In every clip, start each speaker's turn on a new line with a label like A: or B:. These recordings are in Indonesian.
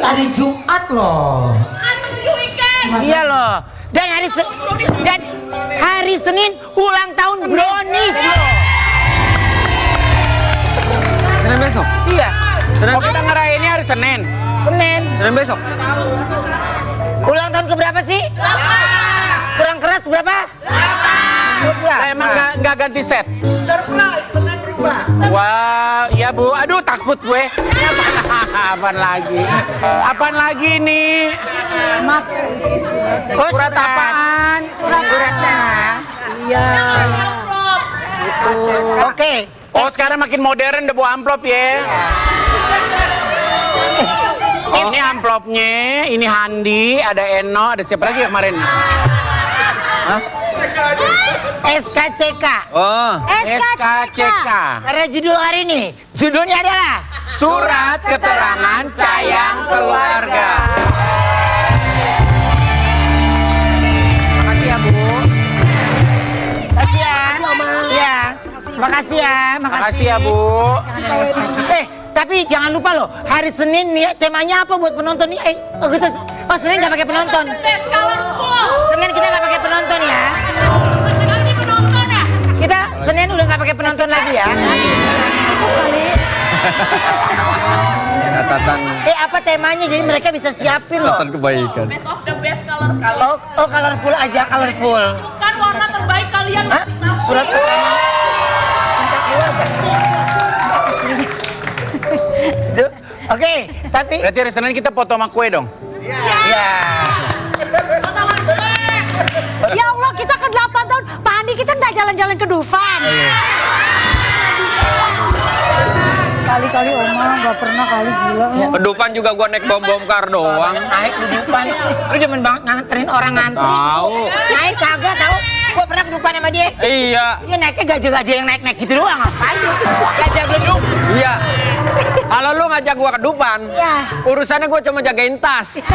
A: hari Jumat loh.
B: Iya loh. Dan hari Senin ulang tahun Brownies loh.
C: Senin besok?
B: Iya.
D: Oh, kita ngerayainnya hari Senin.
C: Senin besok?
B: Ulang tahun keberapa sih? 8. Kurang keras berapa? 12.
D: Nah, emang nggak ganti set? Senin berubah. Wah, iya Bu. Aduh, takut gue. Apaan lagi? Apaan lagi nih?
B: Oh,
D: Surat apaan?
B: Suratnya. Iya. Oke.
D: Oh, sekarang makin modern udah bawa amplop ya. Ini amplopnya, ini Handi, ada Eno, ada siapa lagi kemarin? Hah?
B: SKCK.
C: Oh.
D: SKCK.
B: Karena judul hari ini, judulnya adalah
D: Surat Keterangan Sayang Keluarga. Makasih ya, Bu.
B: Makasih ya. Iya. Makasih ya.
D: Makasih ya, Bu.
B: Tapi jangan lupa loh, hari Senin nih temanya apa buat penonton nih? Oh Senin nggak pakai penonton. Senin kita nggak pakai penonton ya. Kita Senin udah nggak pakai penonton lagi ya.
C: Catatan.
B: Apa temanya? Jadi mereka bisa siapin loh.
C: Catatan kebaikan.
E: Best of the best color.
B: Oh colorful aja, colorful.
E: Kan warna terbaik kalian.
B: Hah? Surat keterangan cinta keluarga. Oke, tapi
D: Berarti hari Senin kita foto sama kue dong?
B: ya.
F: Ya Allah, kita ke 8 tahun. Pak Andi, kita nggak jalan-jalan ke Dufan. Sekali-kali Oma, nggak pernah kali gila.
C: Kedupan juga gua naik bom kar doang.
B: Naik di depan. Lu demen banget nganterin orang ngantri.
C: Tahu.
B: Naik kagak tahu. Gua pernah ke depan sama dia.
C: Iya.
B: Dia naiknya gajah-gajah yang naik-naik gitu doang. Ngapain lu? Gajah gedung.
C: Iya. Kalau lu ngajak gua ke Dupan,
F: Iya.
C: urusannya gua cuma jagain tas.
F: Dia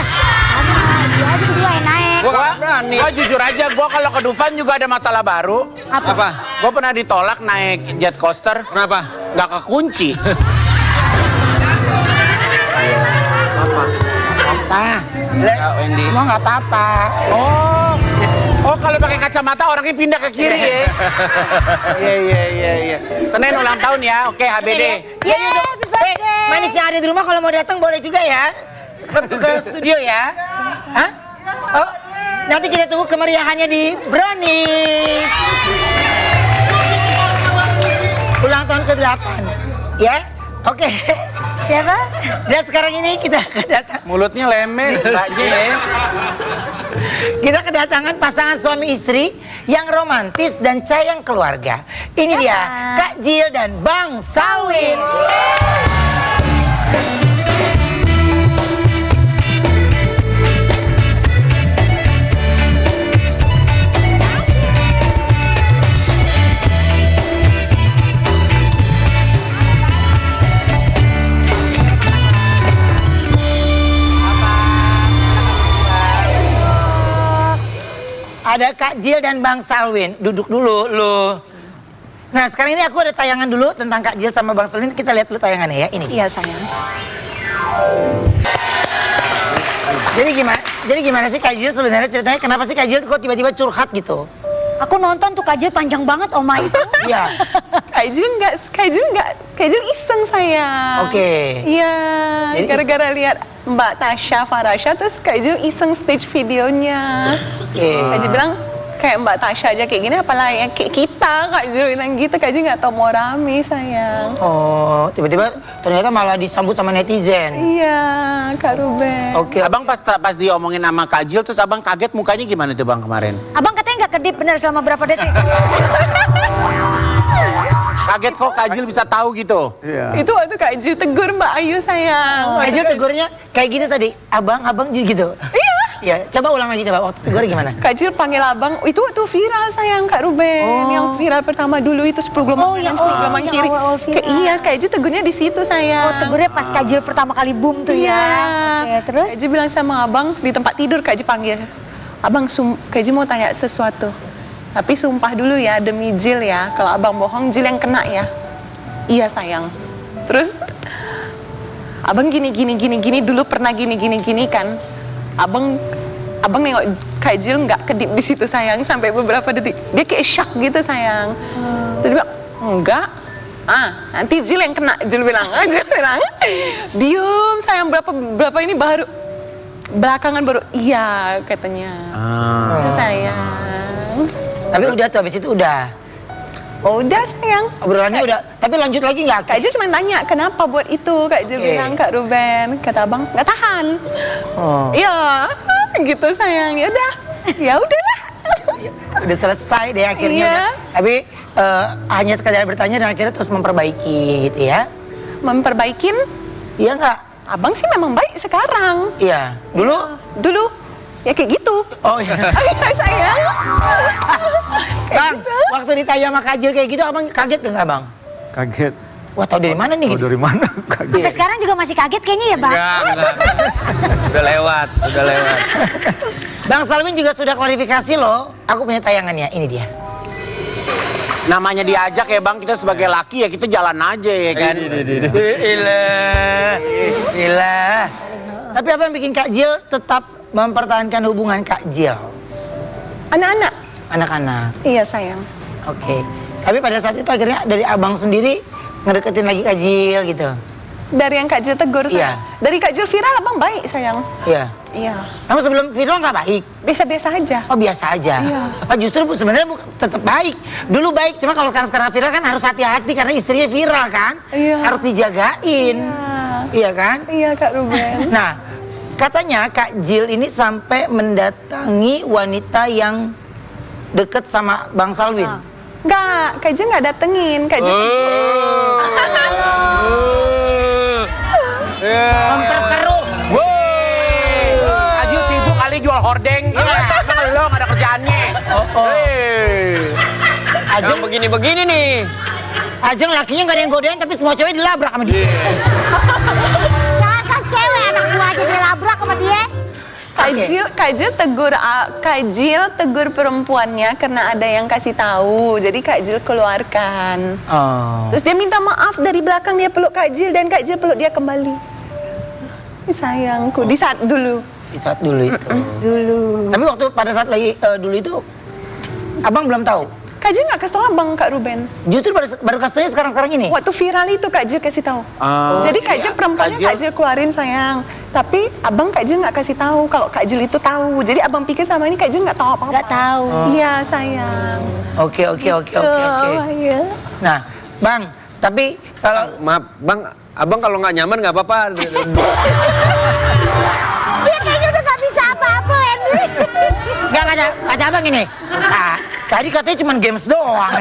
F: aja berdua yang naik.
C: Gua nggak berani.
D: Gua jujur aja, gua kalau ke Dufan juga ada masalah baru.
C: Apa?
D: Gua pernah ditolak naik jet coaster,
C: Kenapa?
D: nggak kekunci. Apa?
B: Apa?
D: Ya, Wendy.
B: Mau nggak apa-apa.
D: Oh kalau pakai kacamata orangnya pindah ke kiri ya. Iya. Senin ulang tahun ya, oke HBD.
B: Manis yang ada di rumah kalau mau datang boleh juga ya. Ke studio ya. Hah? Oh, nanti kita tunggu kemeriahannya di Brownies. Ulang tahun ke-8. Ya? Oke.
F: Siapa?
B: Dan sekarang ini kita kedatangan
D: Mulutnya lemes, mbaknya ya.
B: kita kedatangan pasangan suami istri yang romantis dan sayang keluarga. Ini dia Kak Jill dan Bang Salwin. Ada Kak Jill dan Bang Salwin. Duduk dulu lu. Nah sekarang ini aku ada tayangan dulu tentang Kak Jill sama Bang Salwin. Kita lihat dulu tayangannya ya. Ini.
F: Iya sayang.
B: Jadi gimana sih Kak Jill sebenarnya ceritanya? Kenapa sih Kak Jill kok tiba-tiba curhat gitu?
F: Aku nonton tuh kajian panjang banget Oma itu.
B: Iya.
E: Kak Jill iseng sayang.
B: Oke.
E: Iya,
B: Jadi
E: gara-gara lihat Mbak Tasya Farasha terus Kak Jill iseng stage videonya.
B: Oke.
E: Kak Jill bilang kayak Mbak Tasya aja kayak gini apalagi yang kayak kita. Kak Jill bilang gitu, Kak Jill nggak tahu mau rame sayang.
B: Oh, tiba-tiba ternyata malah disambut sama netizen.
E: Iya, Kak Ruben.
B: Oke.
D: Abang pas diomongin sama Kak Jill terus abang kaget mukanya gimana tuh bang kemarin?
F: Abang katanya nggak kedip bener selama berapa detik.
D: Kaget kok Kak Jill bisa tahu gitu?
E: Itu waktu Kak Jill tegur Mbak Ayu sayang.
B: Kak Jill tegurnya kayak gitu tadi. Abang gitu.
E: Iya.
B: Iya, coba ulang lagi coba. Waktu tegur gimana?
E: Kak Jill panggil abang, itu waktu viral sayang Kak Ruben. Yang viral pertama dulu itu 10 gelombang kanan, 10 gelombang
F: yang
E: kiri.
F: awal-awal viral.
E: Iya, Kak Jill tegurnya di situ sayang.
F: Oh tegurnya pas kajian pertama kali boom tuh
E: Iya.
F: ya. Oke, terus?
E: Kak Jill bilang sama abang di tempat tidur, Kak Jill panggil. Abang, Kak Jill mau tanya sesuatu. Tapi sumpah dulu ya, demi Jill ya. Kalau abang bohong, Jill yang kena ya. Iya sayang. Terus abang gini dulu pernah gini kan. Abang nengok Kak Jill nggak kedip di situ sayang sampai beberapa detik. Dia kayak shock gitu sayang. Terus dia bilang, enggak. Nanti Jill yang kena. Jill bilang, diem sayang berapa ini baru belakangan baru iya katanya. Sayang.
B: Tapi udah tuh habis itu udah.
E: Udah sayang.
B: Obrolannya udah. Tapi lanjut lagi nggak?
E: Kak Jill cuma tanya kenapa buat itu. Kak Jill bilang Kak Ruben. Kata abang nggak tahan. Iya. Gitu sayang. Ya udahlah.
B: Udah selesai deh akhirnya.
E: Iya.
B: Tapi hanya sekadar bertanya dan akhirnya terus memperbaiki gitu ya.
E: Memperbaikin?
B: Iya nggak?
E: Abang sih memang baik sekarang.
B: Iya.
E: Dulu ya kayak gitu.
B: Oh iya.
E: Sayang.
B: Bang, waktu ditanya sama Kak Jill kayak gitu abang kaget nggak bang?
A: Kaget.
B: Wah tahu dari mana nih?
A: Oh, dari mana? Kaget.
F: Sampai sekarang juga masih kaget kayaknya ya Bang.
C: Enggak. Udah lewat.
B: Bang Salwin juga sudah klarifikasi loh. Aku punya tayangannya, ini dia.
D: Namanya diajak ya Bang, kita sebagai laki ya kita jalan aja ya kan.
B: Ilah. Tapi apa yang bikin Kak Jill tetap mempertahankan hubungan Kak Jill? Anak-anak.
E: Iya sayang.
B: Oke. Tapi pada saat itu akhirnya dari abang sendiri ngedeketin lagi Kak Jill gitu.
E: Dari yang Kak Jill tegur
B: Iya.
E: sayang. Dari Kak Jill viral abang baik sayang.
B: Iya.
E: Iya.
B: Kamu sebelum viral nggak baik?
E: Biasa-biasa aja.
B: Oh biasa aja.
E: Iya.
B: Oh, justru sebenarnya tetap baik. Dulu baik, cuma kalau sekarang viral kan harus hati-hati karena istrinya viral kan.
E: Iya.
B: Harus dijagain. Iya kan?
E: Iya Kak Ruben.
B: Nah, katanya Kak Jill ini sampai mendatangi wanita yang deket sama Bang Salwin.
E: Enggak, Kak Jill nggak datengin. Kak Jill
B: Memperkeruh.
D: Kak Jill sibuk kali jual hordeng. Emang lo gak ada kerjaannya.
C: Yang begini-begini nih.
B: Ajeng lakinya nggak ada yang godain tapi semua cewek dilabrak sama dia.
F: Jangan kan cewek anak gua aja dilabrak sama dia.
E: Kak Jill tegur perempuannya karena ada yang kasih tahu. Jadi Kak Jill keluarkan.
B: Oh.
E: Terus dia minta maaf dari belakang dia peluk Kak Jill dan Kak Jill peluk dia kembali. Sayangku, di saat dulu.
B: Di saat dulu itu. Tapi waktu pada saat lagi dulu itu abang belum tahu.
E: Kak Jill nggak kasih tahu abang Kak Ruben.
B: Justru baru kasih tahu sekarang ini.
E: Waktu viral itu Kak Jill kasih tahu. Jadi Kak Jill perempuannya Kak Jill keluarin sayang. Tapi abang Kak Jill nggak kasih tahu kalau Kak Jill itu tahu. Jadi abang pikir sama ini Kak Jill nggak tahu apa-apa.
F: Nggak tahu.
E: Iya sayang.
B: Oke.
E: Iya.
B: Nah, Bang, tapi kalau
C: Maaf, Bang, abang kalau nggak nyaman nggak apa-apa.
F: Dia kayaknya udah nggak bisa apa-apa Henry.
B: nggak ada abang ini. Tadi katanya cuma games doang.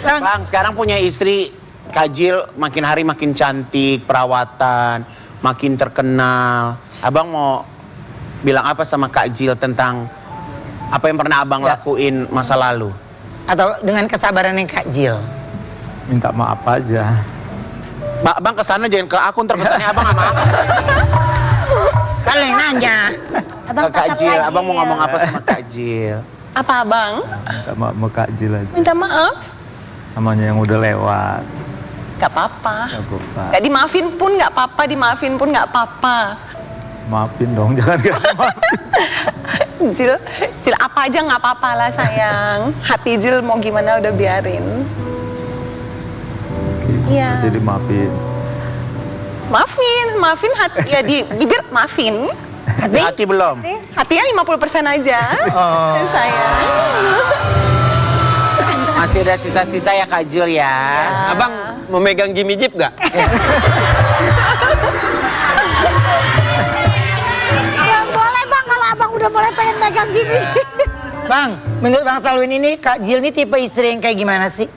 D: Bang, sekarang punya istri Kak Jill makin hari makin cantik, perawatan, makin terkenal. Abang mau bilang apa sama Kak Jill tentang apa yang pernah abang lakuin masa lalu?
B: Atau dengan kesabarannya Kak Jill?
A: Minta maaf aja.
D: Abang kesana jangan ke aku, terkesannya abang sama aku.
B: Kalau yang nanya.
D: Ke Kak Jill, abang mau ngomong apa sama Kak Jill?
E: Apa abang?
A: Minta maaf sama Kak Jill aja.
E: Minta maaf?
A: Namanya yang udah lewat.
E: Gak apa-apa.
A: Gak apa-apa.
E: Gak dimaafin pun gak apa-apa, dimaafin pun gak apa-apa.
A: Maafin dong, jangan gak maafin.
E: Jill apa aja gak apa-apa lah sayang. Hati Jill mau gimana udah biarin. Iya.
A: Jadi maafin.
E: Maafin hati ya di bibir maafin.
D: Hati belum?
E: Hatinya 50% aja. Sayang.
D: Masih ada sisa-sisa ya Kak Jill ya.
C: Abang mau megang Jimmy Jeep nggak?
F: Ya boleh Bang kalau abang udah mulai pengen megang Jimmy.
B: Bang, menurut Bang Salwin ini Kak Jill ini tipe istri yang kayak gimana sih?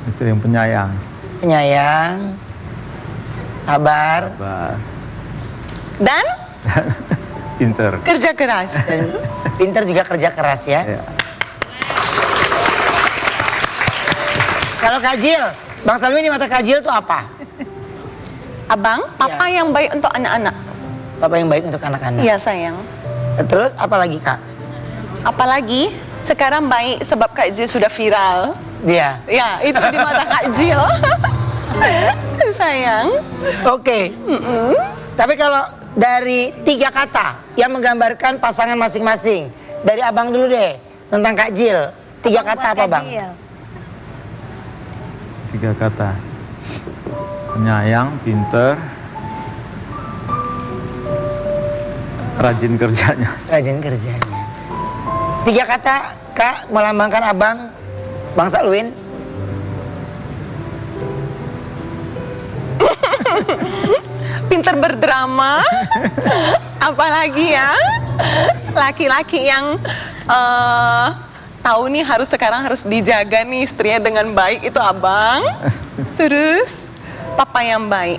A: Istri yang penyayang.
B: Penyayang, sabar,
E: Dan
A: pinter.
E: kerja keras.
B: dan pinter juga kerja keras ya.
A: Ya.
B: Kalau Kak Jill, Bang Salwin di mata Kak Jill tuh apa?
E: Abang, papa yang baik untuk anak-anak.
B: Papa yang baik untuk anak-anak.
E: Iya sayang.
B: Terus apa lagi Kak?
E: Apalagi sekarang baik sebab Kak Jill sudah viral.
B: Dia.
E: Ya, itu di mata Kak Jill. Sayang.
B: Oke. Tapi kalau dari 3 kata yang menggambarkan pasangan masing-masing. Dari abang dulu deh, tentang Kak Jill. 3 kata apa bang?
A: 3 kata. Penyayang, pinter, rajin kerjanya.
B: Rajin kerjanya. 3 kata Kak melambangkan abang, Bang Salwin.
E: Pinter berdrama. Apalagi ya, laki-laki yang tahu nih sekarang harus dijaga nih istrinya dengan baik itu abang. Terus papa yang baik.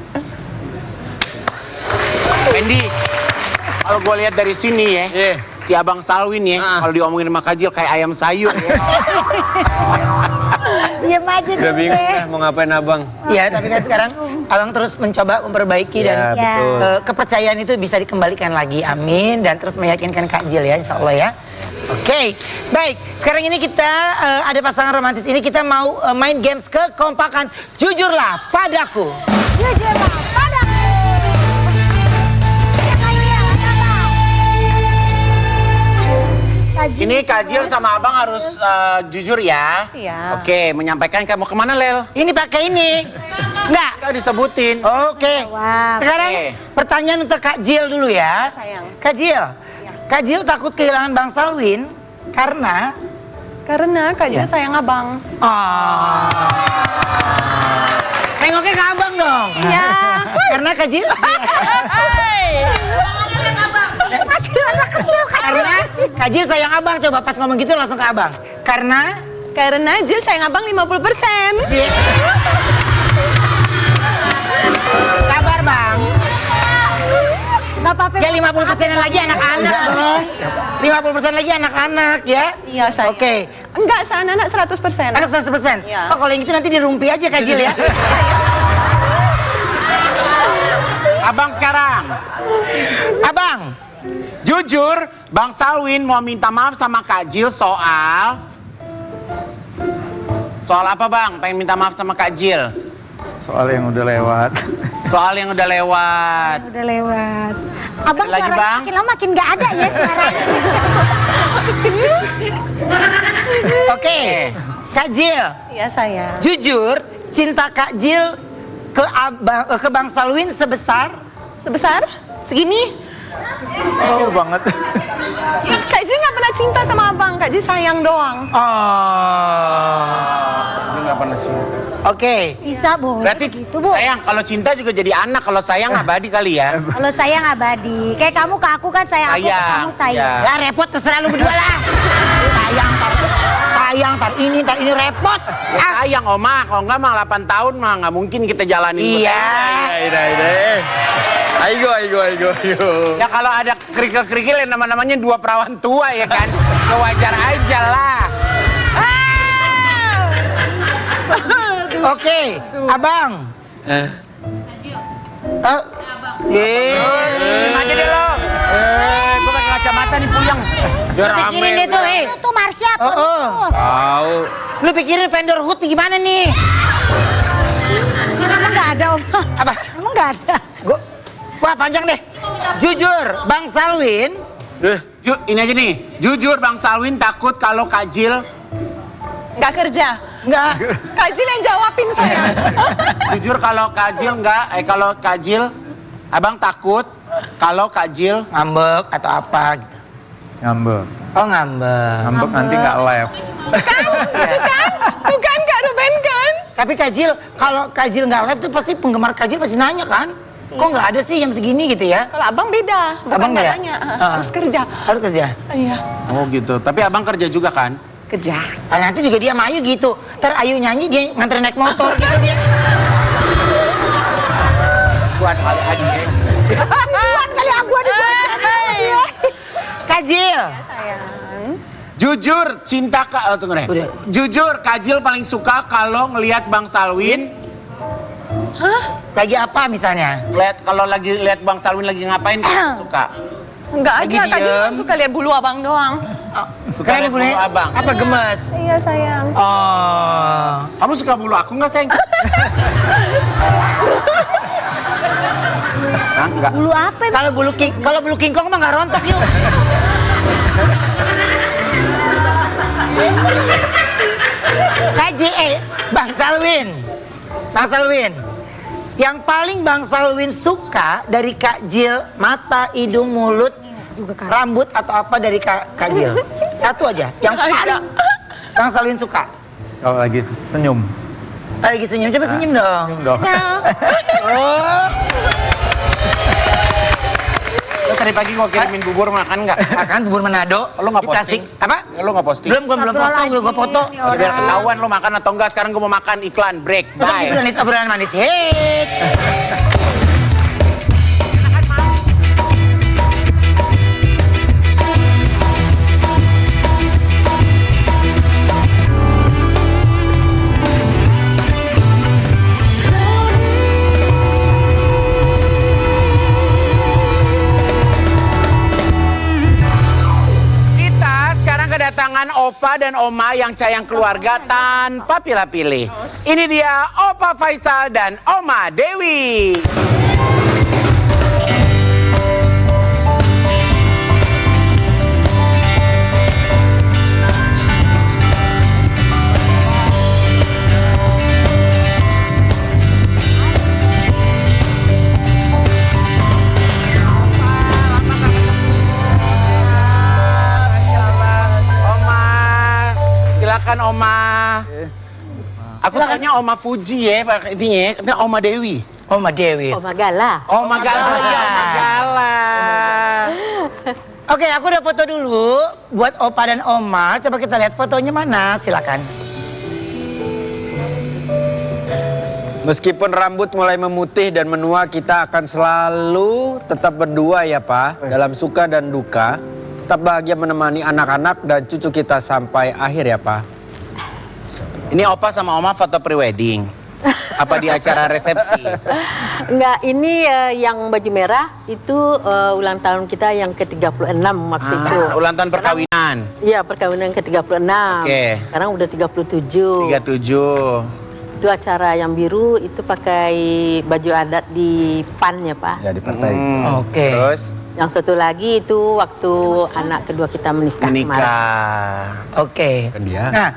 D: Wendy, kalau gue lihat dari sini ya,
C: Iya.
D: si Abang Salwin ya, kalau diomongin sama Kak Jill kayak ayam sayur ya.
F: Diam aja
C: Udah
F: dulu
C: bingung
F: deh.
C: ya mau ngapain abang.
B: Iya, tapi kan sekarang abang terus mencoba memperbaiki dan
A: Ya, betul.
B: kepercayaan itu bisa dikembalikan lagi. Amin. Dan terus meyakinkan Kak Jill ya, insya Allah ya. Oke, baik. Sekarang ini kita ada pasangan romantis ini kita mau main games kekompakan. Jujurlah padaku.
F: Jujurlah padaku.
D: Ini Kak Jill sama Abang harus jujur ya.
E: Iya.
D: Oke, menyampaikan kamu kemana Lel?
B: Ini pakai ini. Enggak.
D: Gak disebutin.
B: Oke.
F: Jawab.
B: Sekarang
D: Oke.
B: pertanyaan untuk Kak Jill dulu ya.
E: Sayang.
B: Kak Jill. Kak Jill takut kehilangan Bang Salwin karena
E: Karena Kak Jill
B: Ya.
E: sayang abang.
B: Nengoknya ke abang dong.
E: Iya.
B: Karena Kak Jill.
F: Masih anak kecil kan.
B: Karena Kak Jill sayang abang. Coba pas ngomong gitu langsung ke abang. Karena
E: Karena Jill sayang abang 50%.
B: sabar bang.
F: Gak apa-apa.
B: Ya 50% lagi anak-anak dong. 50% lagi anak-anak ya.
E: Iya sayang.
B: Oke.
E: Enggak, anak-anak 100%.
B: Anak 100%.
E: Iya.
B: Oh kalau yang itu nanti dirumpi aja Kak Jill ya.
D: Abang sekarang.
B: Abang.
D: Jujur, Bang Salwin mau minta maaf sama Kak Jill soal apa Bang? Pengen minta maaf sama Kak Jill.
A: Soal yang udah lewat.
D: Soal yang udah lewat.
F: Udah lewat. Abang
D: Lagi,
F: suaranya
D: Bang?
F: makin lama makin gak ada ya suaranya.
B: Oke. Kak Jill.
E: Iya sayang.
B: Jujur, cinta Kak Jill ke Bang Salwin sebesar
E: Sebesar? Segini?
A: Jauh banget.
E: Kak Jill nggak pernah cinta sama abang. Kak Jill sayang doang.
D: Jill gak pernah cinta.
B: Oke.
F: Bisa boleh
D: Berarti
F: begitu Bu.
D: sayang, kalau cinta juga jadi anak. Kalau sayang abadi kali ya.
F: Kalau sayang abadi. Kayak kamu ke aku kan sayang aku ke
D: Sayang,
F: kamu sayang.
D: ya.
B: Ya repot terserah lu berdua lah. Sayang tar ini repot.
D: Ya, sayang Oma, kalau enggak mah 8 tahun mah nggak mungkin kita jalanin.
B: Iya.
C: Aigo.
D: Ya kalau ada kerikil-kerikil yang namanya 2 perawan tua ya kan. Ya wajar aja lah.
B: Oke, abang.
D: Terima aja deh lo. Gue pakai kacamata nih puyeng. Biar
B: Pikirin deh tuh,
F: Itu Marsha apa
B: Oh, oh.
F: itu?
C: Tahu.
B: Lu pikirin vendor hood nih gimana nih?
F: Emang gak ada Om?
B: Apa?
F: Emang gak ada?
B: Wah panjang deh. Jujur, Bang Salwin.
D: Ini aja nih. Jujur Bang Salwin takut kalau Kak Jill.
E: Nggak kerja.
B: Enggak.
E: Kak Jill yang jawabin saya.
D: Jujur kalau Kak Jill kalau Kak Jill, Abang takut kalau Kak Jill.
B: Ngambek atau apa gitu.
A: Ngambek.
B: Oh ngambek.
A: Ngambek nanti nggak live.
E: Bukan Kak Ruben kan?
B: Tapi Kak Jill, kalau Kak Jill nggak live tuh pasti penggemar Kak Jill pasti nanya kan? Kok nggak ada sih jam segini gitu ya?
E: Kalau abang beda. Bukan
B: Abang
E: nggak
B: beda?
E: nanya.
B: Ah.
E: Harus kerja.
B: Harus kerja.
E: Iya.
D: Oh gitu. Tapi Abang kerja juga kan?
E: Kerja.
B: Nanti juga dia sama Ayu gitu. Ntar Ayu nyanyi dia nganter naik motor gitu dia.
D: Buat kali adik.
F: Kali aku ada
B: Kak Jill.
E: Sayang.
D: Jujur cinta tunggu deh.
B: Udah.
D: Jujur Kak Jill paling suka kalau ngelihat Bang Salwin.
B: Lagi apa misalnya?
D: Kalau lagi lihat Bang Salwin lagi ngapain suka.
E: Enggak
B: Lagi
E: ada. Kak Jill
B: diem.
E: suka lihat bulu abang doang.
D: Suka lihat bulu Abang.
B: Apa gemes?
E: Iya sayang.
B: Oh.
D: Kamu Kamu suka bulu aku nggak, Seng? Hah, enggak.
F: Bulu apa?
B: Kalau bulu King Kong mah nggak rontok yuk. Bang Salwin. Yang paling Bang Salwin suka dari Kak Jil, mata, hidung, mulut, rambut atau apa dari Kak Jil? Satu aja. Yang paling Bang Salwin suka.
A: Kalau lagi senyum.
B: Lagi senyum, coba senyum dong.
A: Dong.
B: Oh.
D: Lo tadi pagi gua kirimin bubur makan nggak?
B: Makan bubur Manado.
D: Lo nggak
B: di plastik.
D: posting?
B: Apa?
D: Lo nggak posting?
B: Belum posting, belum gua foto.
D: Biar ketahuan lo makan atau enggak. Sekarang gua mau makan iklan break. Bye.
B: Obrolan manis. Hei.
D: Kedatangan Opa dan Oma yang sayang keluarga tanpa pilih-pilih. Ini dia Opa Faisal dan Oma Dewi. Silakan Oma. Aku tanya Oma Fuji ya, Pak ini ya. Ini Oma Dewi.
B: Oma Dewi.
F: Oma Gala.
D: Oma Gala. Oma Gala.
B: Oke, aku udah foto dulu buat Opa dan Oma. Coba kita lihat fotonya mana, silakan.
C: Meskipun rambut mulai memutih dan menua, kita akan selalu tetap berdua ya Pak. Dalam suka dan duka. Tetap bahagia menemani anak-anak dan cucu kita sampai akhir ya Pak.
D: Ini Opa sama Oma foto prewedding. Apa di acara resepsi?
G: Enggak, ini yang baju merah itu ulang tahun kita yang ke-36 waktu itu.
D: Ulang tahun perkawinan.
G: Iya, perkawinan ke-36.
D: Oke.
G: Sekarang udah 37.
D: 37.
G: Itu acara yang biru itu pakai baju adat di PAN ya Pak.
H: Ya di partai.
B: Oke.
D: Terus
G: Yang satu lagi itu waktu anak kedua kita menikah. kemarin.
D: menikah.
B: Oke.
C: Kan dia.
B: Nah,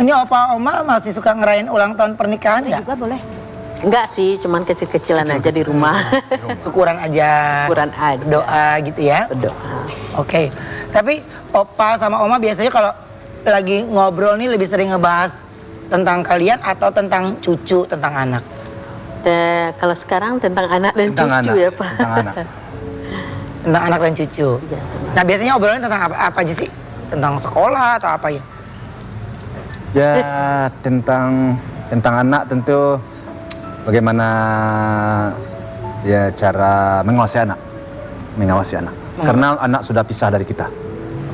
B: ini Opa Oma masih suka ngerayain ulang tahun pernikahan nggak?
F: Juga boleh.
G: Enggak sih, cuman kecil-kecilan aja di rumah.
B: Syukuran aja.
G: Syukuran aja.
B: Doa gitu ya.
G: Berdoa.
B: Oke. Tapi Opa sama Oma biasanya kalau lagi ngobrol nih lebih sering ngebahas tentang kalian atau tentang cucu, tentang anak?
G: Kalau sekarang tentang anak dan
H: Tentang
G: cucu
H: anak,
G: ya Pak.
H: tentang anak.
B: Tentang anak dan cucu.
G: Iya,
B: Nah, biasanya obrolannya tentang apa aja sih? Tentang sekolah atau apa ya?
H: Ya tentang anak tentu bagaimana ya cara mengawasi anak. Karena anak sudah pisah dari kita.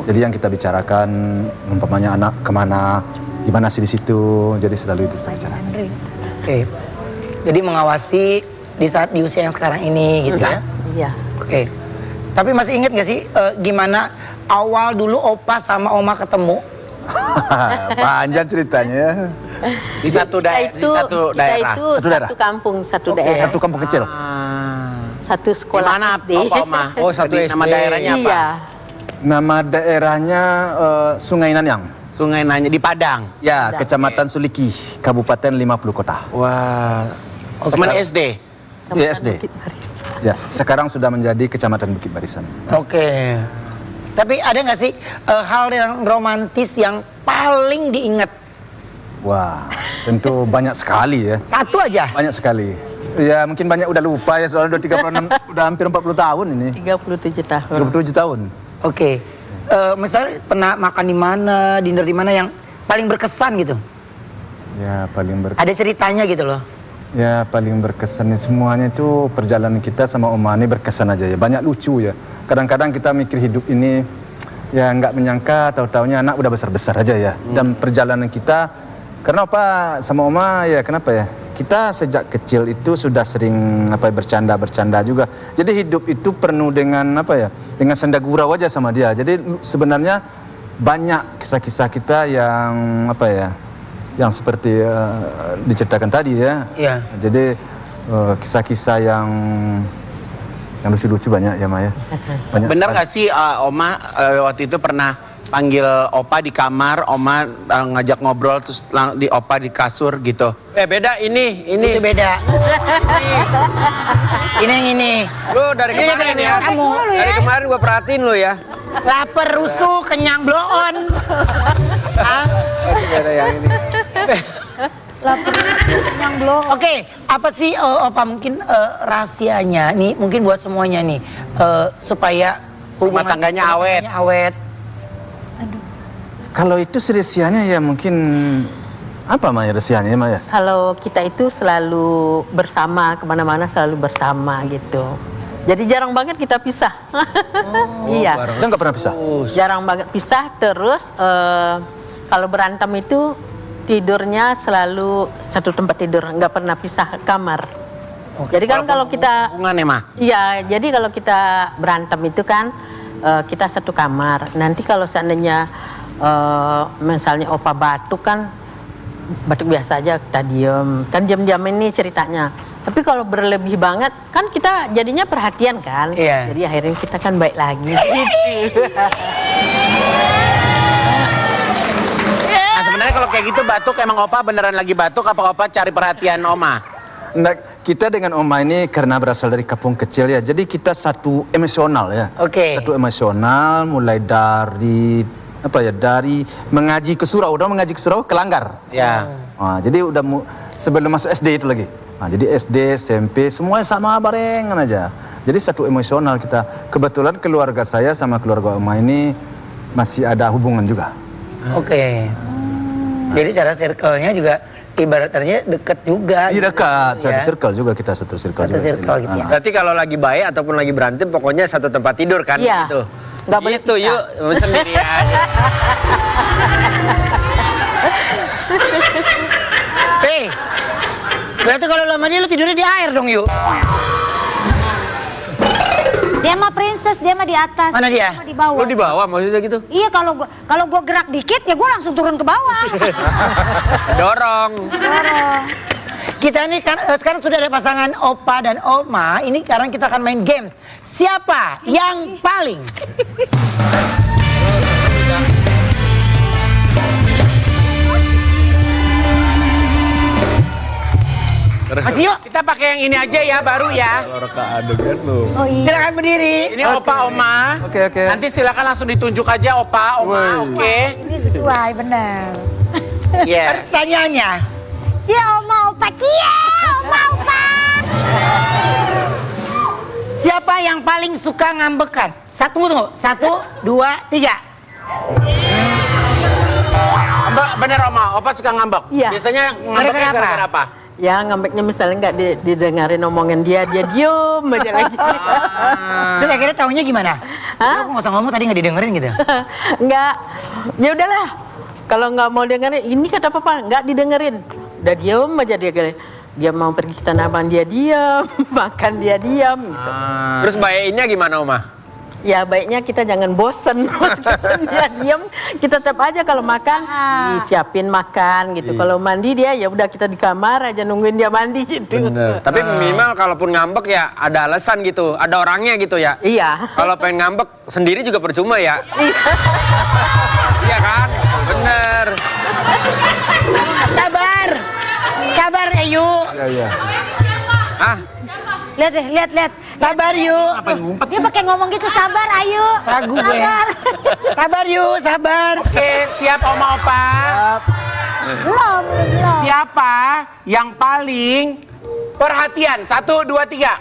H: Jadi yang kita bicarakan umpamanya anak kemana, gimana sih di situ. Jadi selalu itu kita bicarakan.
B: Oke. Jadi mengawasi di saat di usia yang sekarang ini gitu ya?
G: Iya.
B: Oke. Tapi masih inget gak sih gimana awal dulu Opa sama Oma ketemu?
H: Panjang ceritanya.
D: Di satu daerah.
G: Kita itu
H: Satu daerah?
G: satu kampung, satu
B: Oke.
G: daerah.
H: Satu kampung kecil.
G: Satu
D: Di
G: sekolah
D: mana
G: SD.
D: Opa Oma?
C: Oh, satu
D: Jadi, nama
C: SD.
D: daerahnya apa?
G: Iya.
H: Nama daerahnya Sungai Nanyang.
D: Sungai Nanya di Padang.
H: Ya, Kecamatan Suliki, Kabupaten 50 Kota.
D: Wah. Teman SD.
H: Ya, SD. Ya, sekarang sudah menjadi Kecamatan Bukit Barisan.
B: Oke. Tapi ada nggak sih hal yang romantis yang paling diingat?
H: Wah, tentu banyak sekali ya.
B: Satu aja.
H: Banyak sekali. Ya, mungkin banyak udah lupa ya, soalnya udah 36, udah hampir 40 tahun ini.
G: 37 tahun.
H: 37 tahun.
B: Oke. Misalnya pernah makan di mana, dinner di mana yang paling berkesan gitu?
H: Ya,
B: Ada ceritanya gitu loh.
H: Ya, paling berkesan semuanya itu perjalanan kita sama Oma ini berkesan aja ya. Banyak lucu ya. Kadang-kadang kita mikir hidup ini ya nggak menyangka tahu-taunya anak udah besar-besar aja ya. Dan perjalanan kita karena apa sama Oma ya kenapa ya? Kita sejak kecil itu sudah sering bercanda-bercanda juga. Jadi hidup itu penuh dengan dengan senda gurau aja sama dia. Jadi sebenarnya banyak kisah-kisah kita yang yang seperti diceritakan tadi ya.
B: Iya.
H: Jadi kisah-kisah yang lucu-lucu banyak ya Maya. Banyak
D: Bener
H: sekali.
D: gak sih Oma waktu itu pernah panggil Opa di kamar, Oma ngajak ngobrol terus di Opa di kasur gitu.
C: Beda ini.
B: Itu beda. Ini yang ini.
C: Lu dari
B: Ini
C: kemarin
B: beda
C: ya.
B: kamu.
C: Dari kemarin gua perhatiin lu ya.
B: Lapar, rusuh, kenyang, bloon. Hah?
D: Ada yang ini.
F: Yang belum.
B: Oke, apa sih Opa mungkin rahasianya nih, mungkin buat semuanya nih, supaya
D: Rumah tangganya awet.
B: awet.
H: Kalau itu sih rahasianya ya mungkin apa Maya rahasianya Maya?
G: Kalau kita itu selalu bersama, kemana-mana selalu bersama gitu. Jadi jarang banget kita pisah. Iya,
H: Kita nggak pernah pisah.
G: jarang banget pisah. Terus kalau berantem itu tidurnya selalu satu tempat tidur, nggak pernah pisah kamar. Jadi kan kalau kita,
D: Hubungan ya mah.
G: iya, jadi kalau kita berantem itu kan kita satu kamar. Nanti kalau seandainya misalnya Opa batuk kan, batuk biasa aja kita diem, kan diam-diam ini ceritanya. Tapi kalau berlebih banget kan kita jadinya perhatian kan.
B: Iya.
G: Jadi akhirnya kita kan baik lagi. Gitu.
D: Nah sebenarnya kalau kayak gitu batuk emang Opa beneran lagi batuk apa Opa cari perhatian Oma?
H: Nah, kita dengan Oma ini karena berasal dari kampung kecil ya, jadi kita satu emosional ya.
B: Oke.
H: Satu emosional mulai dari dari mengaji ke surau, udah mengaji ke surau ke Langgar.
D: Ya.
H: Nah, jadi udah sebelum masuk SD itu lagi. Nah, jadi SD, SMP semuanya sama barengan aja. Jadi satu emosional kita. Kebetulan keluarga saya sama keluarga Oma ini masih ada hubungan juga.
B: Oke. Jadi cara circle-nya juga ibaratnya deket juga.
H: Iya dekat,
B: gitu,
H: satu
B: ya.
H: circle juga kita satu circle
B: Satu
H: juga.
B: circle gitu ya.
C: Berarti kalau lagi baik ataupun lagi berantem pokoknya satu tempat tidur kan
G: Iya.
C: gitu.
G: Nggak boleh
C: Gitu
G: pisah.
C: yuk sendiri aja.
B: Berarti kalau lama dia lu tidurnya di air dong yuk.
F: Dia mah princess, dia mah di atas.
B: Mana dia?
F: Mah di bawah.
C: Lu di bawah maksudnya gitu.
F: Iya kalau gua gerak dikit ya gua langsung turun ke bawah.
C: Dorong.
F: Dorong.
B: Kita ini kan sekarang sudah ada pasangan Opa dan Oma. Ini sekarang kita akan main game. Siapa yang paling? Masih yuk.
D: Kita pakai yang ini aja ya baru ya.
F: Oh iya.
B: Silakan berdiri.
D: Ini Opa Oma.
H: Oke, oke.
D: Nanti silakan langsung ditunjuk aja Opa Oma. Oke.
F: Ini sesuai benar.
D: Yes.
B: Pertanyaannya.
F: Cia Oma Opa, Cia Oma Opa.
B: Siapa yang paling suka ngambekan? Tunggu. 1, 2, 3.
D: Mbak bener Oma, Opa suka ngambek.
G: Iya.
D: Biasanya ngambeknya
B: Gara-gara
D: gara-gara apa?
G: Ya ngambeknya misalnya nggak didengarin omongan dia diem aja lagi.
B: Terus akhirnya taunya gimana?
G: Hah?
B: Aku nggak usah ngomong tadi nggak didengerin gitu.
G: Nggak, ya udahlah. Kalau nggak mau dengerin, ini kata papa nggak didengerin. Udah diem aja dia mau pergi ke Tanah Abang dia diam, makan dia diam. Gitu.
C: Terus baiknya gimana Oma?
G: Ya baiknya kita jangan bosen, meskipun dia diam, kita tetap aja kalau makan disiapin makan gitu. Kalau mandi dia ya udah kita di kamar aja nungguin dia mandi gitu.
C: Bener. Tapi minimal kalaupun ngambek ya ada alasan gitu, ada orangnya gitu ya.
G: Iya.
C: Kalau pengen ngambek sendiri juga percuma ya. Iya kan? Bener.
B: Sabar Ayu.
H: Iya.
C: Ah,
F: Lihat deh, lihat.
B: Sabar yuk.
F: Dia pakai ngomong gitu, sabar ayo.
B: Ragu gue.
F: Sabar.
B: Sabar yuk, sabar.
D: Oke, siap Oma Opa.
F: Belum.
D: Siapa yang paling perhatian? 1, 2, 3.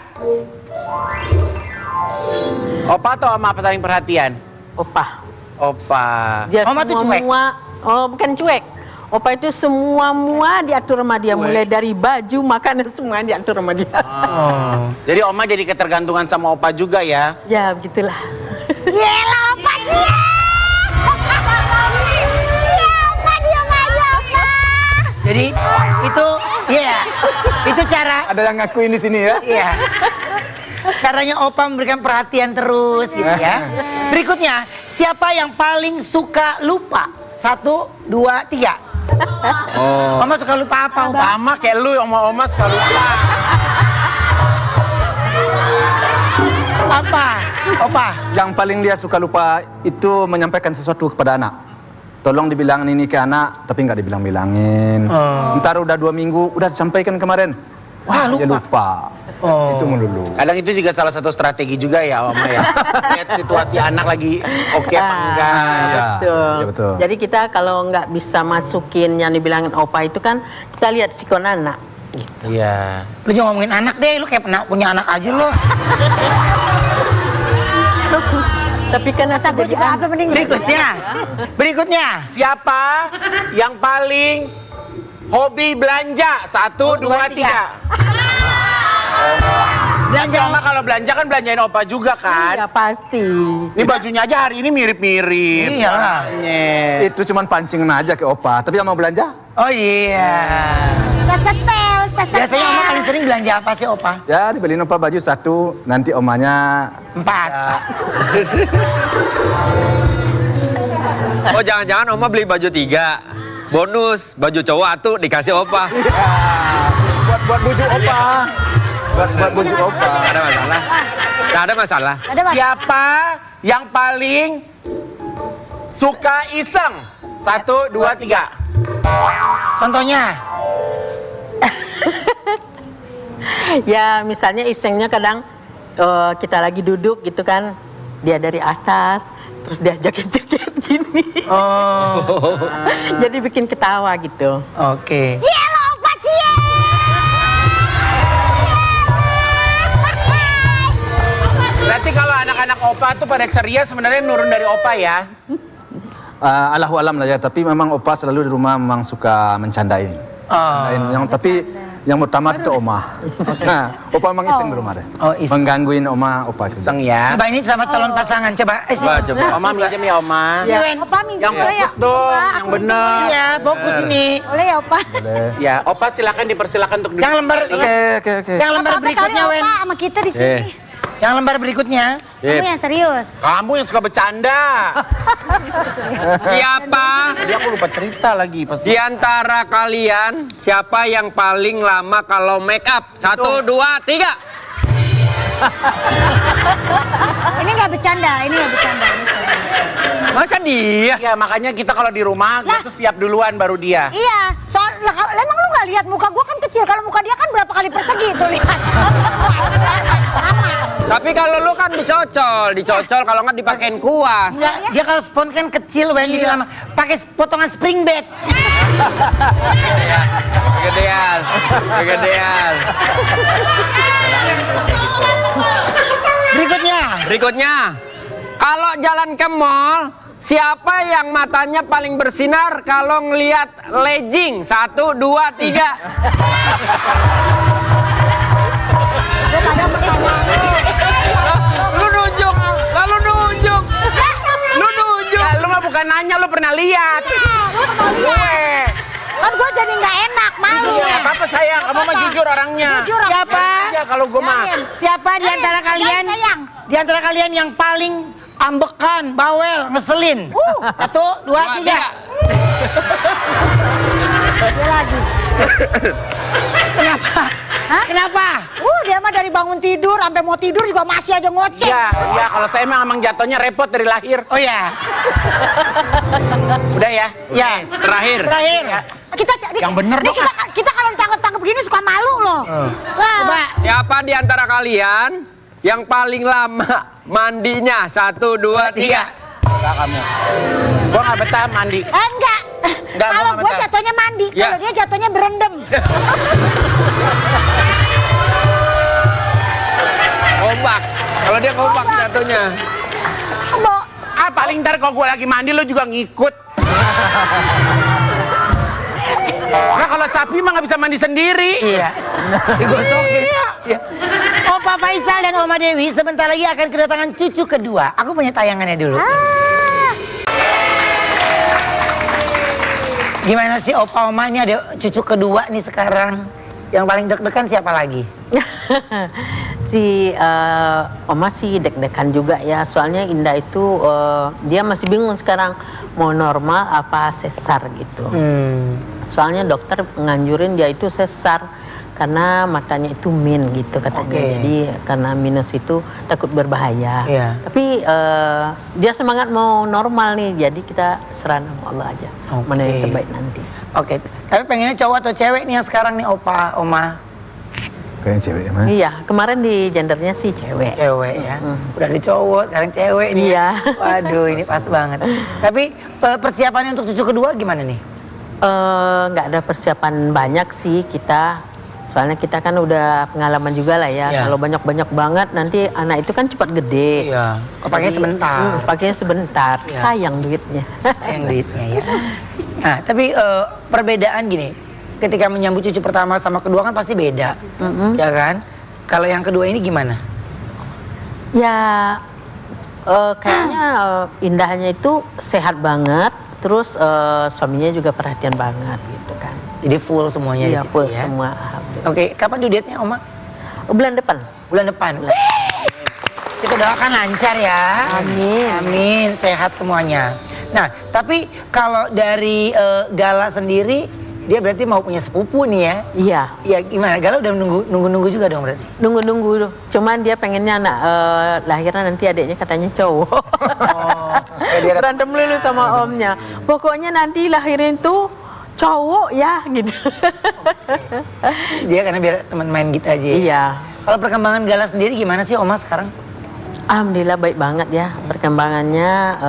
D: Opa atau Oma paling perhatian?
G: Opa.
D: Opa.
G: Dia
B: Oma tuh cuek?
G: Oh bukan cuek. Opa itu semua diatur sama dia, mulai dari baju, makanan semua diatur sama dia.
D: Jadi Oma jadi ketergantungan sama Opa juga ya?
G: Ya begitulah.
F: Yelah Opa, Cia. Cia Opa, diam aja Opa.
B: Jadi itu cara.
H: Ada yang ngakuin di sini ya?
B: Iya. Caranya Opa memberikan perhatian terus gitu ya. Berikutnya, siapa yang paling suka lupa? 1, 2, 3. Oma suka lupa apa, Opa?
D: Sama kayak lu, oma suka lupa.
B: Apa? Opa?
H: Yang paling dia suka lupa itu menyampaikan sesuatu kepada anak. Tolong dibilangin ini ke anak, tapi nggak dibilang-bilangin. Ntar udah 2 minggu, udah disampaikan kemarin. Wah, dia lupa. Itu melulu.
D: Kadang itu juga salah satu strategi juga ya, Oma ya. Lihat situasi anak lagi oke apa enggak.
H: Iya, iya, betul.
G: Jadi kita kalau nggak bisa masukin yang dibilangin opa itu kan kita lihat sikon anak.
D: Iya.
B: Lu jangan ngomongin anak deh, lu kayak pernah punya anak aja lo.
G: Tapi kan
F: Kata gue juga apa mending
B: Berikutnya.
D: Siapa yang paling hobi belanja? 1, 2, 3.
B: Belanja.
D: Oma kalau belanja kan belanjain Opa juga kan?
G: ya pasti.
D: Ini bajunya aja hari ini mirip-mirip.
B: Iyalah.
D: Makanya.
H: Itu cuman pancingan aja ke opa, tapi yang mau belanja?
B: Oh iya.
F: Sesetel.
B: Biasanya Oma paling sering belanja apa sih, Opa?
H: Ya dibeliin opa baju 1, nanti omanya
B: 4.
C: Oh jangan-jangan Oma beli baju 3. Bonus baju cowok atuh dikasih Opa.
H: buat bujuk opa. Buat bujuk opa.
C: Nggak ada masalah. Nggak ada masalah.
F: Ada mas.
D: Siapa yang paling suka iseng? 1, 2, 3.
B: Contohnya?
G: Ya misalnya isengnya kadang kita lagi duduk gitu kan, dia dari atas, terus dia joget-joget gini. Jadi bikin ketawa gitu.
B: Oke.
F: Cielo, Opa Cie.
D: Berarti kalau anak-anak Opa tuh pada ceria sebenarnya nurun dari Opa ya?
H: Allahu alam lah ya, tapi memang opa selalu di rumah memang suka mencandain. Tapi yang utama itu oma. Nah, opa memang iseng di rumah deh.
B: Oh, iseng.
H: Menggangguin oma opa. Gitu.
D: Iseng ya.
B: Coba ini sama calon pasangan, coba.
C: Coba.
D: Oma minjem ya Oma.
F: Opa minjem
D: Yang
F: boleh ya?
D: fokus dong,
F: Opa,
D: yang
F: aku minjem
D: bener.
F: boleh ya?
B: Iya, fokus ini.
F: Boleh ya Opa?
H: Boleh.
D: Ya, Opa silakan dipersilakan untuk
B: Yang lembar
H: Oke.
B: Yang lembar
F: Apa-apa kali
B: berikutnya, Wen.
F: Opa sama kita di sini.
B: Yang lembar berikutnya.
F: Kamu yang serius.
D: Kamu yang suka bercanda.
C: Siapa
D: Jadi aku lupa cerita lagi pas
C: di antara kalian siapa yang paling lama kalau make up? 1, 2, 3.
F: Ini nggak bercanda, ini nggak bercanda. Ini serius.
C: Masa dia?
D: Iya, makanya kita kalau di rumah gue tuh siap duluan baru dia.
F: Iya, emang lu nggak lihat muka gua kan kecil, kalau muka dia kan berapa kali persegi tuh lihat. Sama.
C: Tapi kalau lu kan dicocol kalau nggak dipakein kuas.
B: Dia kalau spon kan kecil, Wen, jadi lama. Pakai potongan spring bed.
C: Kegedean. Berikutnya, kalau jalan ke mall, siapa yang matanya paling bersinar kalau ngelihat legging? 1, 2, 3. Lu nunjuk.
D: Ya, lu mah bukan nanya, lu pernah lihat.
F: Kan gua jadi nggak enak, malu.
D: Iya, apa-apa sayang, kamu mah jujur orangnya.
F: Jujur aku.
B: Siapa?
D: Ya, kalau gue mah.
B: Siapa di antara kalian?
F: sayang.
B: Di antara kalian yang paling ambekan, bawel, ngeselin? 1, 2, 3.
F: Dia lagi.
B: Kenapa? Kenapa?
F: Dia mah dari bangun tidur sampai mau tidur juga masih aja ngoceh.
D: Iya, kalau saya emang jatuhnya repot dari lahir.
B: Oh ya.
D: Udah ya?
B: Ya.
C: Terakhir.
D: Yang bener dong.
F: Kita kalau ditangkap-tangkap begini suka malu loh.
B: Coba.
C: Siapa di antara kalian yang paling lama mandinya? 1, 2, 3.
D: Enggak kamu. Gua nggak betah mandi.
F: Enggak.
D: Enggak,
F: Kalau
D: gua
F: gue
D: nggak
F: jatuhnya mandi,
C: Ya.
F: kalau dia jatuhnya berendam.
C: Ngobak. Kalau dia ngobak jatuhnya.
D: Paling ntar kalau gue lagi mandi lo juga ngikut. Nah kalau sapi mah nggak bisa mandi sendiri.
B: Iya. Digosokin. Iya. Opa Faisal dan Oma Dewi sebentar lagi akan kedatangan cucu kedua. Aku punya tayangannya dulu. Gimana sih Opa Oma, ini ada cucu kedua nih sekarang. Yang paling deg-degan siapa lagi?
G: Si Oma sih deg-degan juga ya, soalnya Indah itu dia masih bingung sekarang mau normal apa sesar gitu. Soalnya dokter nganjurin dia itu sesar karena matanya itu min gitu katanya. Jadi karena minus itu takut berbahaya. Tapi dia semangat mau normal nih, jadi kita serahkan sama Allah aja mana yang terbaik nanti.
B: Oke, tapi pengennya cowok atau cewek nih yang sekarang nih Opa, Oma?
H: Kayaknya cewek ya, Mas.
G: Iya, kemarin di gendernya sih cewek.
B: Cewek ya. Udah ada cowok, sekarang cewek nih.
G: Iya.
B: Waduh, ini pas banget. Tapi persiapannya untuk cucu kedua gimana nih?
G: Nggak ada persiapan banyak sih kita. Soalnya kita kan udah pengalaman juga lah ya. Kalau banyak-banyak banget nanti anak itu kan cepat gede.
B: Iya. Pakainya sebentar.
G: Pakainya sebentar. Sayang duitnya.
B: Sayang duitnya ya. Nah, tapi perbedaan gini. Ketika menyambut cucu pertama sama kedua kan pasti beda. Ya kan? Kalau yang kedua ini gimana?
G: Ya kayaknya Indahnya itu sehat banget. Terus suaminya juga perhatian banget gitu kan.
B: Jadi full semuanya di
G: Iya,
B: situ
G: full
B: ya.
G: semua.
B: Oke, kapan due date-nya, Oma?
G: Bulan depan.
B: Bulan depan. Kita doakan lancar ya.
G: Amin.
B: Amin, sehat semuanya. Nah, tapi kalau dari Gala sendiri, dia berarti mau punya sepupu nih ya?
G: Iya.
B: Iya, gimana? Gala udah nunggu-nunggu juga dong berarti?
G: Nunggu-nunggu. Cuman dia pengennya anak lahirnya nanti adiknya katanya cowok. Berantem dulu sama omnya. Pokoknya nanti lahirin tuh cowok ya gitu.
B: Dia karena biar teman main gitu aja ya?
G: Iya.
B: Kalau perkembangan Gala sendiri gimana sih Oma sekarang?
G: Alhamdulillah baik banget ya perkembangannya.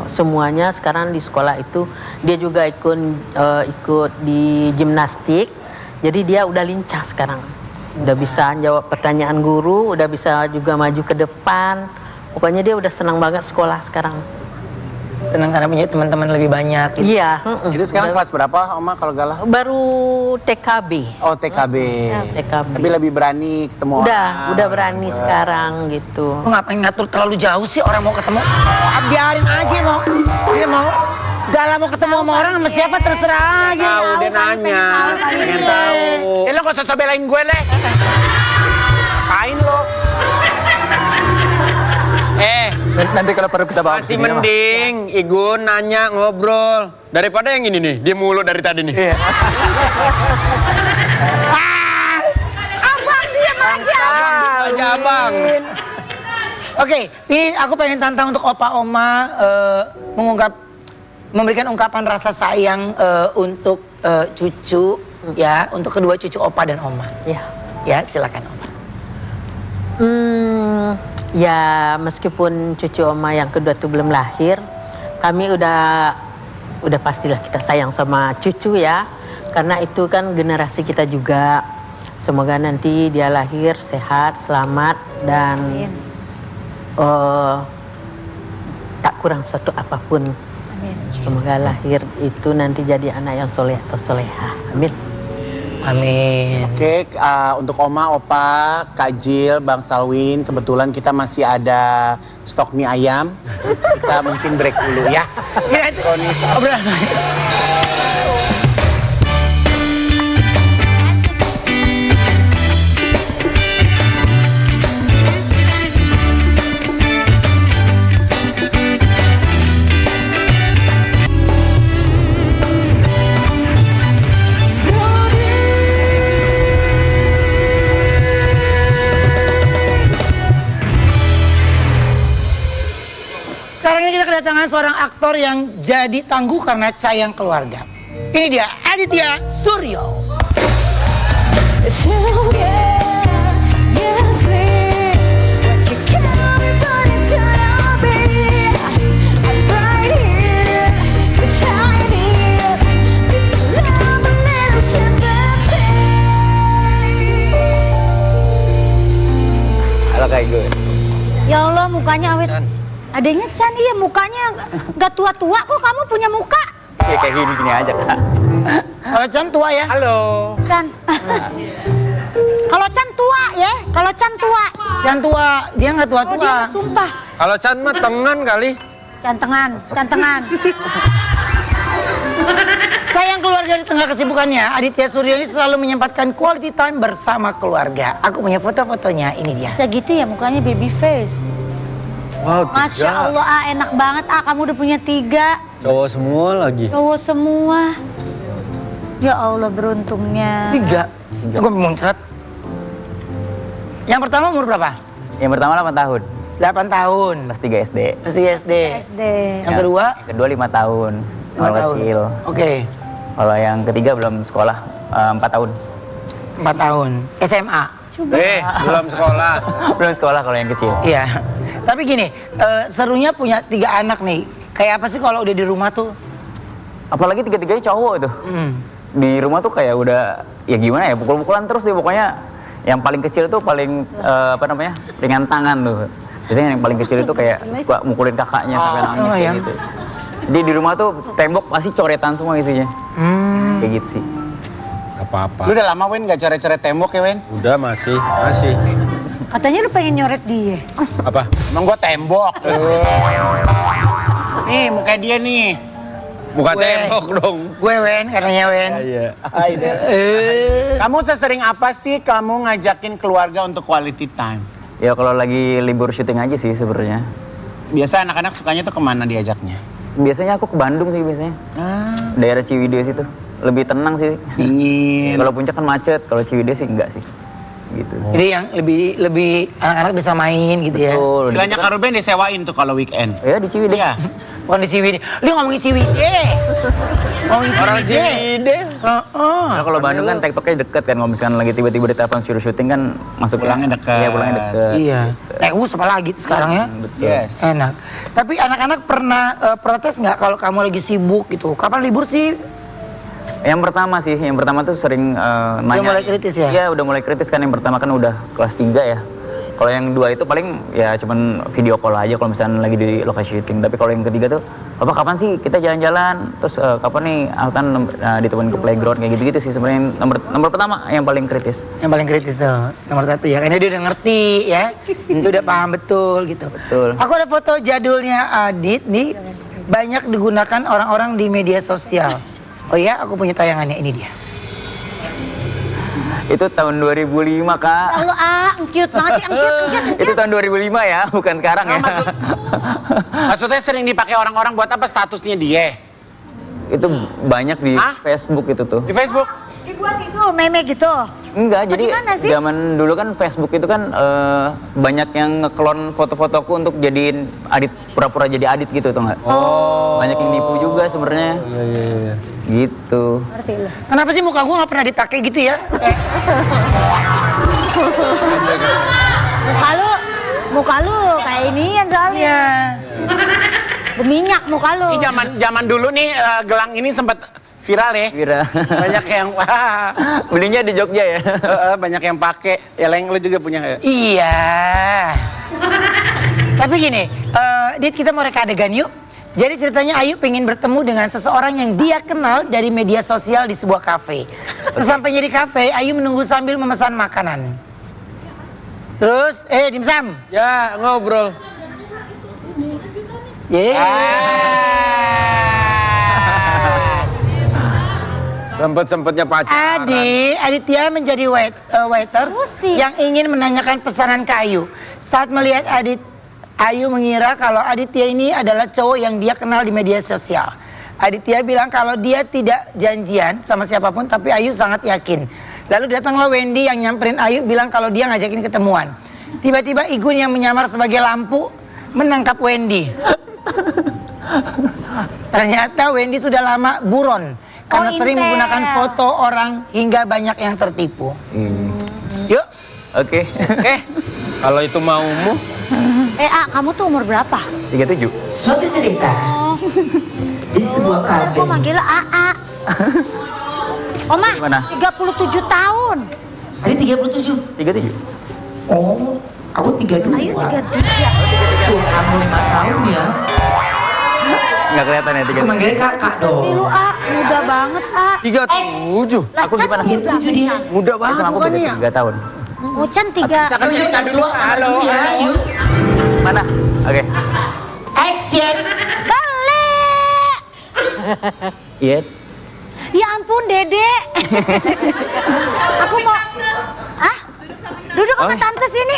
G: Semuanya sekarang di sekolah itu dia juga ikut di gimnastik. Jadi dia udah lincah sekarang. Udah bisa jawab pertanyaan guru, udah bisa juga maju ke depan. Pokoknya dia udah senang banget sekolah sekarang.
B: Senang karena punya teman-teman lebih banyak gitu.
G: Iya.
D: Jadi sekarang kelas berapa, Oma, kalau Gala?
G: Baru TKB.
D: Oh, TKB.
G: TKB.
D: Tapi lebih berani ketemu orang.
G: Udah berani sekarang gitu.
B: Lo ngapain ngatur terlalu jauh sih orang mau ketemu? Biarin aja mau. Dia mau. Gala mau ketemu sama orang sama siapa terserah aja.
C: Tahu dia nanya, pengen tahu.
D: Lo gak usah belain gue, Le. Kain lo.
H: Nanti kalau perlu kita bawa
C: Masih
H: ke sini, ya, Mas.
C: mending Igun nanya ngobrol daripada yang ini nih, dia mulu dari tadi nih.
F: Abang diam aja.
C: Aja abang.
B: Oke, ini aku pengen tantang untuk Opa Oma memberikan ungkapan rasa sayang untuk cucu ya, untuk kedua cucu Opa dan Oma.
G: Ya.
B: Ya, silakan Oma.
G: Ya meskipun cucu Oma yang kedua itu belum lahir, kami udah pastilah kita sayang sama cucu ya, karena itu kan generasi kita juga. Semoga nanti dia lahir sehat, selamat dan tak kurang suatu apapun. Semoga lahir itu nanti jadi anak yang soleh atau soleha. Amin.
B: Amin.
D: Oke, untuk Oma, Opa, Kak Jil, Bang Salwin, kebetulan kita masih ada stok mie ayam. Kita mungkin break dulu ya.
B: Ya, itu obrolan. Sekarang ini kita kedatangan seorang aktor yang jadi tangguh karena sayang keluarga. Ini dia, Aditya Suryo.
C: Halo kayak gue.
F: Ya Allah, mukanya awet. Adanya Chan, iya mukanya gak tua-tua kok, kamu punya muka.
A: Kayak gini aja, Kak.
B: Kalau Chan tua ya?
D: Halo.
F: Chan. Kalau Chan tua ya, kalau Chan tua.
B: Chan tua, dia nggak
F: Oh dia
B: tua-tua.
F: sumpah.
C: Kalau Chan mah tengan kali.
F: Cantengan, cantengan.
B: Sayang keluarga di tengah kesibukannya, Aditya Suryo ini selalu menyempatkan quality time bersama keluarga. Aku punya foto-fotonya, ini dia.
F: Bisa gitu ya mukanya baby face.
C: Wow,
F: Masya Allah, enak banget. Kamu udah punya 3.
C: Cowok semua lagi.
F: Cowok semua. Ya Allah, beruntungnya.
B: 3. Gue muncrat. Yang pertama umur berapa?
A: Yang pertama 8 tahun,
B: 8 tahun.
A: kelas 3 SD.
B: Masih SD.
F: SD.
B: Yang kedua?
A: Yang kedua 5 tahun,
B: 5
A: kalau
B: tahun.
A: kecil.
B: Oke.
A: Kalau yang ketiga belum sekolah, 4 tahun.
B: 4 tahun. SMA.
C: Belum sekolah.
A: Belum sekolah kalau yang kecil.
B: Iya. Tapi gini, serunya punya 3 anak nih. Kayak apa sih kalau udah di rumah tuh?
A: Apalagi tiga-tiganya cowok tuh. Di rumah tuh kayak udah, ya gimana ya, pukul-pukulan terus deh pokoknya. Yang paling kecil tuh paling, ringan tangan tuh. Biasanya yang paling kecil itu kayak suka mukulin kakaknya sampai nangis kayak gitu. Jadi di rumah tuh tembok pasti coretan semua isinya. Kayak gitu sih.
C: Apa-apa.
D: Lu udah lama Wen gak coret-coret tembok ya Wen?
C: Udah masih.
F: Katanya lu pengen nyoret dia.
C: Apa?
D: Emang gua tembok. Nih muka dia nih.
C: Bukan
B: Gue.
C: tembok dong.
B: Gue Wen, katanya Wen.
C: Iya.
D: Kamu sesering apa sih kamu ngajakin keluarga untuk quality time?
A: Ya kalau lagi libur syuting aja sih sebenarnya.
D: Biasa anak-anak sukanya tuh kemana diajaknya?
A: Biasanya aku ke Bandung sih biasanya. Daerah Ciwidey situ. Lebih tenang sih.
D: Dingin.
A: Kalau puncak kan macet, kalau Ciwidey sih enggak sih. Gitu.
B: Jadi yang lebih anak-anak bisa main gitu ya.
A: Betul.
D: Bilangnya Kak Ruben disewain tuh kalau weekend.
A: Ya di Ciwidey.
D: Iya.
B: Bukan di Ciwidey. Lu ngomongin Ciwidey. Ngomongin
C: Orang
B: Ciwidey.
C: Ciwidey.
A: Nah, kalau Bandung kan tektoknya deket kan, kalau misalkan lagi tiba-tiba ditelepon suruh syuting kan masuk
D: Pulangnya dekat.
A: Iya, pulangnya deket.
B: Iya. Naik bus apa lagi tuh sekarang ya?
A: Betul.
D: Yes.
B: Enak. Tapi anak-anak pernah protes nggak kalau kamu lagi sibuk gitu? Kapan libur sih?
A: Yang pertama tuh sering nanya.
B: mulai kritis ya?
A: Iya, udah mulai kritis kan. Yang pertama kan udah kelas 3 ya. Kalau yang 2 itu paling ya cuman video call aja kalau misalnya lagi di lokasi syuting. Tapi kalau yang ketiga tuh, Papa kapan sih kita jalan-jalan? Terus kapan nih Altan ditemuin ke playground kayak gitu-gitu sih sebenarnya. Nomor pertama yang paling kritis.
B: Yang paling kritis tuh, nomor 1 ya. Karena dia udah ngerti ya. Dia udah paham betul gitu.
A: Betul.
B: Aku ada foto jadulnya Adit nih. Banyak digunakan orang-orang di media sosial. Oh ya, aku punya tayangannya, ini dia.
A: Itu tahun 2005, Kak.
F: Lalu cute banget sih, cute.
A: Itu tahun 2005 ya, bukan sekarang ya.
D: Maksudnya sering dipakai orang-orang buat apa statusnya dia?
A: Itu banyak di
D: Hah?
A: Facebook itu tuh.
D: Di Facebook?
F: Dibuat itu, meme gitu.
A: Enggak, jadi
F: gimana sih?
A: zaman dulu kan Facebook itu kan banyak yang ngeklon foto-fotoku untuk jadiin Adit, pura-pura jadi Adit gitu tuh nggak? Oh. Banyak yang nipu juga sebenarnya.
C: Iya.
A: Gitu.
F: Ngerti lah.
B: Kenapa sih muka gua nggak pernah dipakai gitu ya?
F: Muka lu kayak ini ya soalnya. Berminyak muka lu.
D: Ini zaman dulu nih gelang ini sempat viral ya.
A: Kira.
D: Banyak yang
A: Belinya di Jogja ya.
D: banyak yang pakai. Ya Leng, lu juga punya nggak?
B: Iya. Tapi gini, Dit, kita mau reka adegan yuk. Jadi ceritanya Ayu pengen bertemu dengan seseorang yang dia kenal dari media sosial di sebuah kafe. Terus sampainya di kafe, Ayu menunggu sambil memesan makanan. Terus, dimsum.
C: Ya, ngobrol. Sempet-sempetnya pacaran.
B: Aditya menjadi waiter yang ingin menanyakan pesanan ke Ayu. Saat melihat Ayu mengira kalau Aditya ini adalah cowok yang dia kenal di media sosial. Aditya bilang kalau dia tidak janjian sama siapapun, tapi Ayu sangat yakin. Lalu datanglah Wendy yang nyamperin Ayu, bilang kalau dia ngajakin ketemuan. Tiba-tiba Igun yang menyamar sebagai lampu menangkap Wendy. Ternyata Wendy sudah lama buron karena sering menggunakan foto orang hingga banyak yang tertipu. Yuk.
A: Oke.
C: Kalau itu maumu.
F: Kamu tuh umur berapa?
A: 37.
B: Suatu cerita di sebuah kafe.
F: Kok manggilnya AA? Oma,
A: Gimana?
F: 37 tahun.
B: Ada 37.
A: 37.
B: Oh, aku 32.
F: Ayu 33.
B: Tuh, kamu 5 tahun ya.
A: Enggak kelihatan ya
B: Aku
A: 37.
B: manggilnya kakak
F: Si
B: dong.
F: lu muda banget
C: 37.
A: Aku gimana?
B: 37 dia.
C: Muda banget
A: Sama aku beda
C: bukannya.
A: 3 tahun.
F: Mucan 3.
D: Cakap cerita dulu. Halo.
B: Ayu.
A: Mana? Oke.
B: Action.
F: Balik.
A: Iya.
F: Ya ampun, Dede. Aku mau... Ah? Duduk sama tante sini.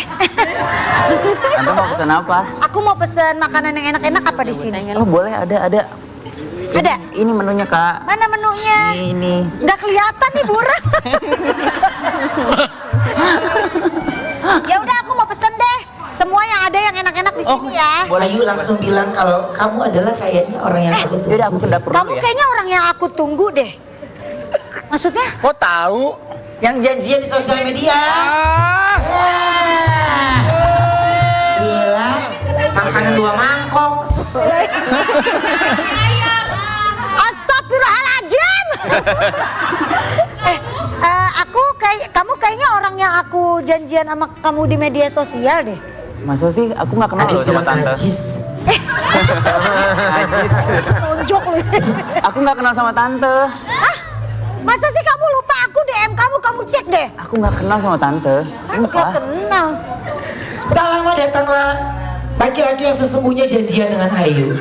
A: Tante mau pesan apa?
F: Aku mau pesen makanan yang enak-enak apa di sini?
A: Oh boleh, ada.
F: Ada?
A: Ini menunya Kak.
F: Mana menunya?
A: Ini.
F: Nggak kelihatan nih, Burah. Ya udah, aku mau pesen deh. Semua yang ada yang enak-enak di sini ya.
B: Ayu langsung bilang kalau kamu adalah kayaknya orang yang aku tunggu.
A: Yaudah aku ke dapur
F: Kamu
A: dulu ya.
F: kayaknya orang yang aku tunggu deh. Maksudnya?
D: Kok tahu?
B: Yang janjian di sosial media. Gila, makanan 2 mangkok.
F: Astagfirullahaladzim. Kamu kayaknya orang yang aku janjian sama kamu di media sosial deh.
A: Masa sih aku nggak kenal loh sama tante.
B: Najis.
A: Najis.
F: Tunjuk lu.
A: Aku nggak kenal sama tante.
F: Hah? Masa sih kamu lupa aku DM kamu cek deh.
A: Aku nggak kenal sama tante.
F: Aku
A: Sumpah.
F: gak kenal.
B: Tak lama datanglah laki-laki yang sesungguhnya janjian dengan Ayu.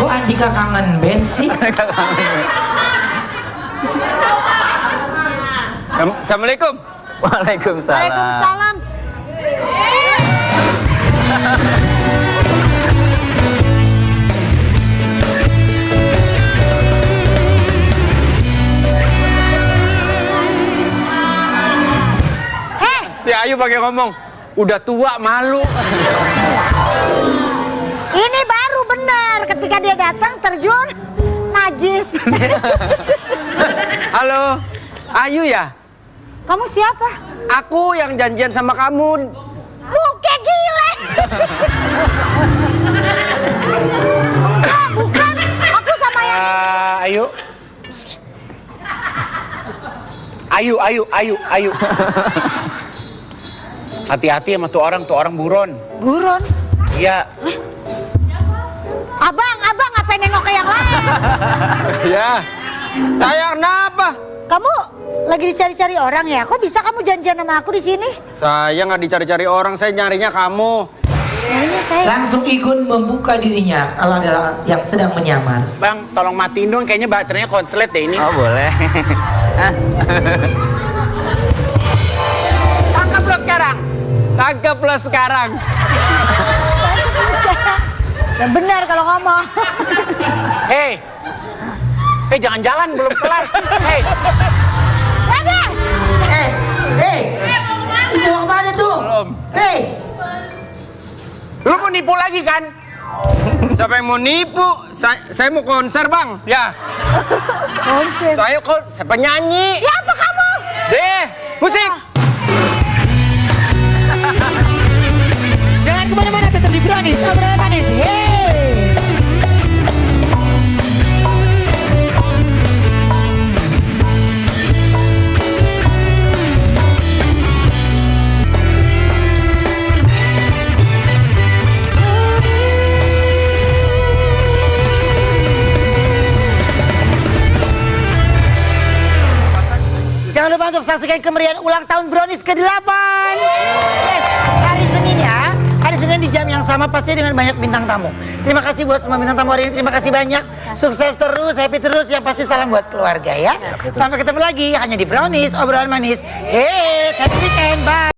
B: Kok Andika kangen band sih?
C: Assalamualaikum.
A: Waalaikumsalam.
F: Waalaikumsalam.
C: Si Ayu pakai ngomong, udah tua malu.
F: Ini baru benar. Ketika dia datang terjun najis.
C: Halo, Ayu ya?
F: Kamu siapa?
C: Aku yang janjian sama kamu.
F: Bukan gile. Bukan. Aku sama yang
D: Ayu. Hati-hati sama tuh orang buron.
F: buron.
D: Iya.
F: Abang, ngapain nengok ke yang lain?
C: Ya, saya kenapa?
F: Kamu lagi dicari-cari orang ya? Kok bisa kamu janjian sama aku di sini?
C: Saya nggak dicari-cari orang, saya nyarinya kamu.
F: Kayaknya saya.
B: Langsung Igun membuka dirinya kalau adalah yang sedang menyamar.
D: Bang, tolong matiin dong. Kayaknya baterainya konslet deh ini.
A: Oh boleh.
C: Tangkaplah sekarang. Tangkaplah sekarang.
F: Yang benar kalau ngomong.
D: Hei, jangan jalan belum kelar. Hei,
B: Itu mau kemana tuh?
C: Belum.
D: lu mau nipu lagi kan?
C: Siapa yang mau nipu? Saya mau konser bang. Ya.
F: Konsen.
C: Saya kok penyanyi.
F: Siapa kamu?
C: Deh, musik.
B: Jangan kemana-mana, tetap di Brownies, obrolan manis. Hey! Jangan lupa untuk saksikan kemeriahan ulang tahun Brownies ke-8. Yes, hari Senin ya. Hari Senin di jam yang sama pasti dengan banyak bintang tamu. Terima kasih buat semua bintang tamu hari ini. Terima kasih banyak. Sukses terus, happy terus. Yang pasti salam buat keluarga ya. Sampai ketemu lagi hanya di Brownies, obrolan manis. Happy weekend, bye.